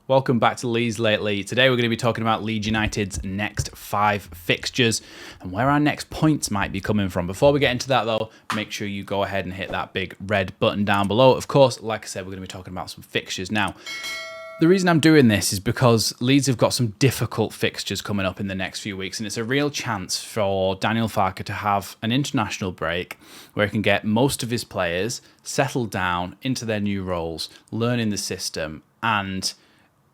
Welcome back to Leeds Lately. Today we're going to be talking about Leeds United's next 5 fixtures and where our next points might be coming from. Before we get into that though, make sure you go ahead and hit that big red button down below. Of course, like I said, we're going to be talking about some fixtures now. The reason I'm doing this is because Leeds have got some difficult fixtures coming up in the next few weeks, and it's a real chance for Daniel Farke to have an international break where he can get most of his players settled down into their new roles, learning the system, and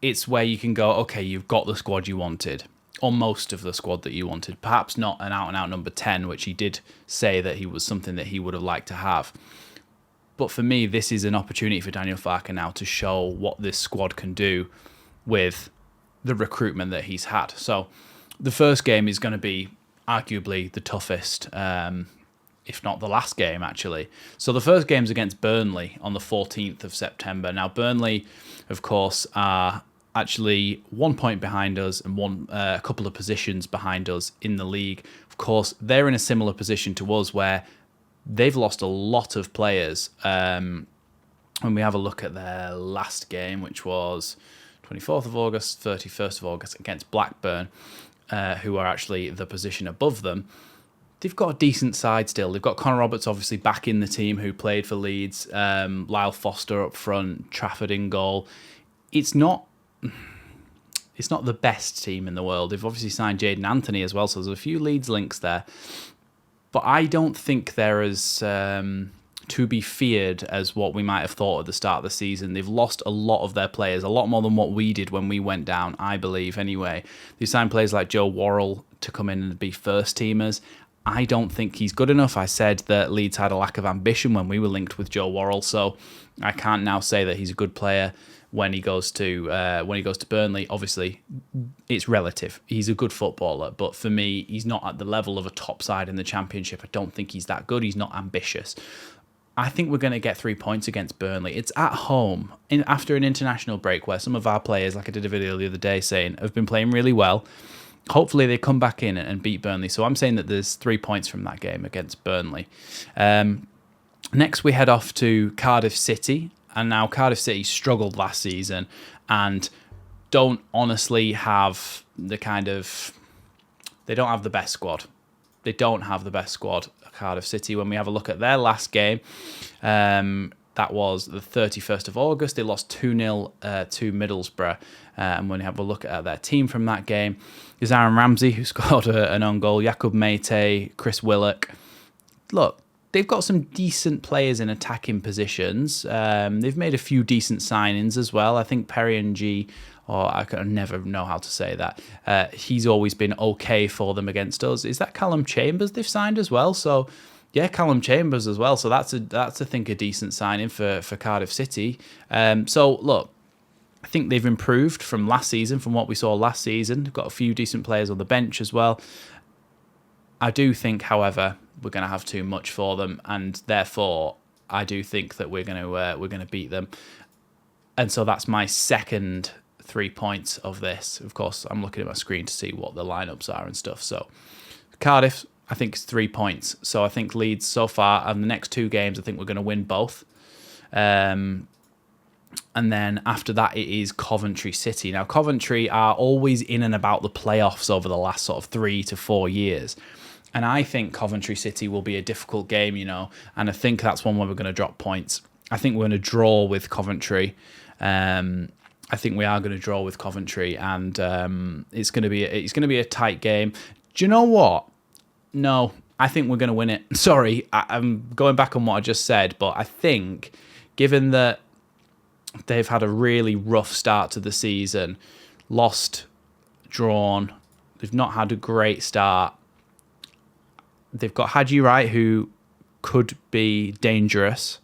it's where you can go, okay, you've got the squad you wanted, or most of the squad that you wanted. Perhaps not an out-and-out number 10, which he did say that he was something that he would have liked to have. But for me, this is an opportunity for Daniel Farke now to show what this squad can do with the recruitment that he's had. So the first game is going to be arguably the toughest, if not the last game, actually. So the first game's against Burnley on the 14th of September. Now, Burnley, of course, are actually 1 point behind us and a couple of positions behind us in the league. Of course, they're in a similar position to us where they've lost a lot of players. When we have a look at their last game, which was 24th of August, 31st of August against Blackburn, who are actually the position above them, they've got a decent side still. They've got Connor Roberts obviously back in the team who played for Leeds, Lyle Foster up front, Trafford in goal. It's not the best team in the world. They've obviously signed Jaden Anthony as well, so there's a few Leeds links there. But I don't think they're as to be feared as what we might have thought at the start of the season. They've lost a lot of their players, a lot more than what we did when we went down, I believe, anyway. They signed players like Joe Worrell to come in and be first-teamers. I don't think he's good enough. I said that Leeds had a lack of ambition when we were linked with Joe Worrell, so I can't now say that he's a good player when he goes to Burnley. Obviously, it's relative. He's a good footballer, but for me, he's not at the level of a top side in the Championship. I don't think he's that good. He's not ambitious. I think we're going to get 3 points against Burnley. It's at home after an international break where some of our players, like I did a video the other day saying, have been playing really well. Hopefully they come back in and beat Burnley. So I'm saying that there's 3 points from that game against Burnley. Next, we head off to Cardiff City. And now Cardiff City struggled last season and don't honestly have they don't have the best squad. They don't have the best squad, Cardiff City. When we have a look at their last game, that was the 31st of August. They lost 2-0 to Middlesbrough. And when you have a look at their team from that game, there's Aaron Ramsey, who scored an own goal, Jakub Mete, Chris Willock. Look, they've got some decent players in attacking positions. They've made a few decent signings as well. I think Perry G, or I can never know how to say that. He's always been okay for them against us. Is that Callum Chambers they've signed as well? So yeah, Callum Chambers as well. So that's I think a decent signing for Cardiff City. So look, I think they've improved from last season, from what we saw last season. They've got a few decent players on the bench as well. I do think, however, we're going to have too much for them, and therefore I do think that we're going to beat them. And so that's my second 3 points of this. Of course, I'm looking at my screen to see what the lineups are and stuff. So Cardiff, I think, is 3 points. So I think Leeds so far, and the next 2 games, I think we're going to win both. And then after that, it is Coventry City. Now, Coventry are always in and about the playoffs over the last sort of 3 to 4 years. And I think Coventry City will be a difficult game, and I think that's one where we're going to drop points. I think we're going to draw with Coventry. I think we are going to draw with Coventry, and it's going to be a tight game. Do you know what? No, I think we're going to win it. Sorry, I'm going back on what I just said, but I think, given that they've had a really rough start to the season, lost, drawn, they've not had a great start. They've got Hadji Wright, who could be dangerous.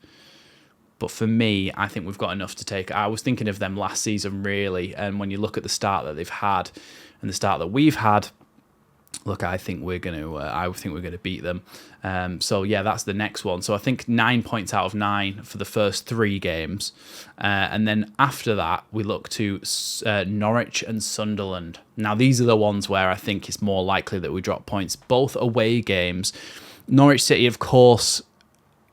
But for me, I think we've got enough to take. I was thinking of them last season, really. And when you look at the start that they've had and the start that we've had, look, I think we're going to beat them. So yeah, that's the next one. So I think 9 points out of 9 for the first 3 games. And then after that, we look to Norwich and Sunderland. Now, these are the ones where I think it's more likely that we drop points. Both away games. Norwich City, of course,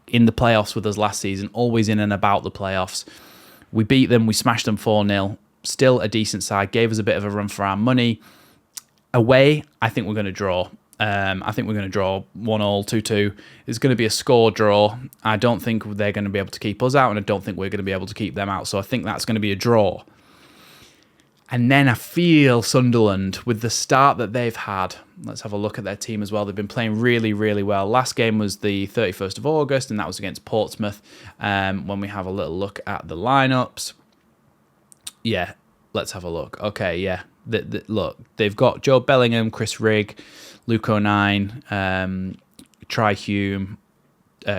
in the playoffs with us last season, always in and about the playoffs. We beat them, we smashed them 4-0. still a decent side, gave us a bit of a run for our money. Away, I think we're going to draw. I think we're going to draw 1-1, 2-2. It's going to be a score draw. I don't think they're going to be able to keep us out, and I don't think we're going to be able to keep them out. So I think that's going to be a draw. And then I feel Sunderland, with the start that they've had, let's have a look at their team as well. They've been playing really, really well. Last game was the 31st of August, and that was against Portsmouth. When we have a little look at the lineups, yeah, let's have a look. Okay, yeah. Look, they've got Joe Bellingham, Chris Rigg, Luke O'Nien, Tri Hume,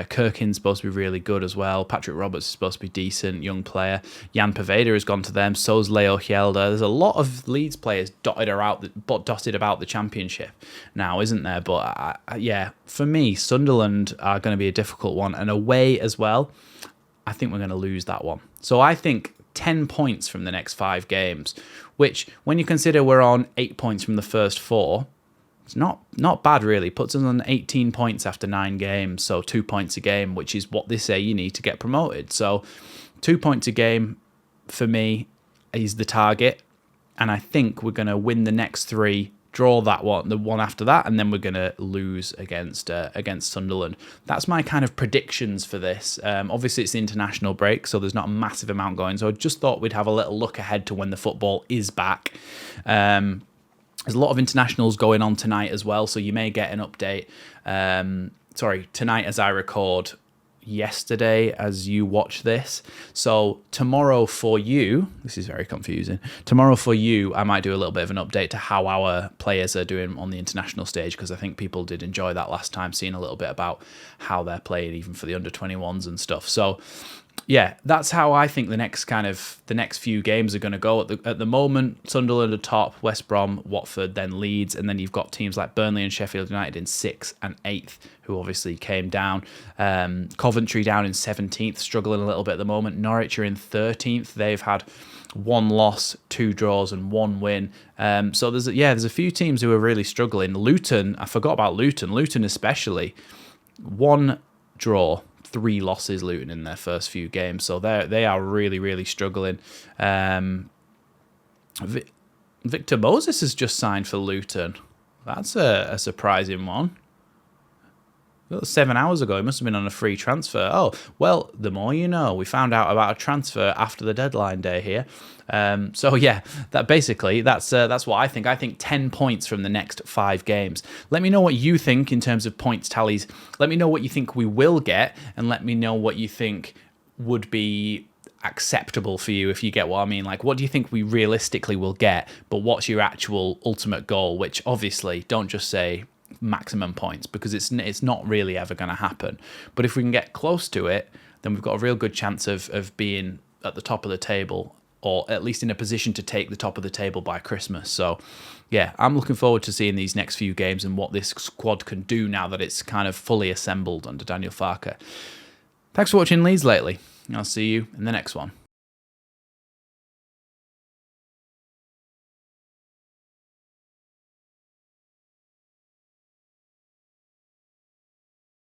Kirkin's supposed to be really good as well. Patrick Roberts is supposed to be decent, young player. Jan Poveda has gone to them. So's Leo Hjelde. There's a lot of Leeds players dotted about the championship now, isn't there? But yeah, for me, Sunderland are going to be a difficult one, and away as well. I think we're going to lose that one. So I think 10 points from the next 5 games, which, when you consider we're on 8 points from the first 4, it's not bad, really. Puts us on 18 points after 9 games, so 2 points a game, which is what they say you need to get promoted. So 2 points a game, for me, is the target, and I think we're going to win the next 3, draw that one, the one after that, and then we're going to lose against Sunderland. That's my kind of predictions for this. Obviously, it's the international break, so there's not a massive amount going. So I just thought we'd have a little look ahead to when the football is back. There's a lot of internationals going on tonight as well, so you may get an update. Tonight as I record, yesterday as you watch this. So tomorrow for you, this is very confusing. Tomorrow for you, I might do a little bit of an update to how our players are doing on the international stage, because I think people did enjoy that last time, seeing a little bit about how they're playing, even for the under-21s and stuff. So yeah, that's how I think the next few games are going to go. At the moment, Sunderland are top, West Brom, Watford, then Leeds, and then you've got teams like Burnley and Sheffield United in 6th and 8th, who obviously came down. Coventry down in 17th, struggling a little bit at the moment. Norwich are in 13th. They've had 1 loss, 2 draws, and 1 win. So there's a few teams who are really struggling. Luton, I forgot about Luton. Luton especially, 1 draw, 3 losses, Luton, in their first few games. So they are really, really struggling. Victor Moses has just signed for Luton. That's a surprising one. 7 hours ago, he must have been on a free transfer. Oh, well, the more you know. We found out about a transfer after the deadline day here. So yeah, that's what I think. I think 10 points from the next 5 games. Let me know what you think in terms of points tallies. Let me know what you think we will get, and let me know what you think would be acceptable for you, if you get what I mean. Like, what do you think we realistically will get, but what's your actual ultimate goal? Which, obviously, don't just say maximum points, because it's not really ever going to happen. But if we can get close to it, then we've got a real good chance of being at the top of the table, or at least in a position to take the top of the table by Christmas. So yeah, I'm looking forward to seeing these next few games and what this squad can do now that it's kind of fully assembled under Daniel Farke. Thanks for watching Leeds Lately. I'll see you in the next one.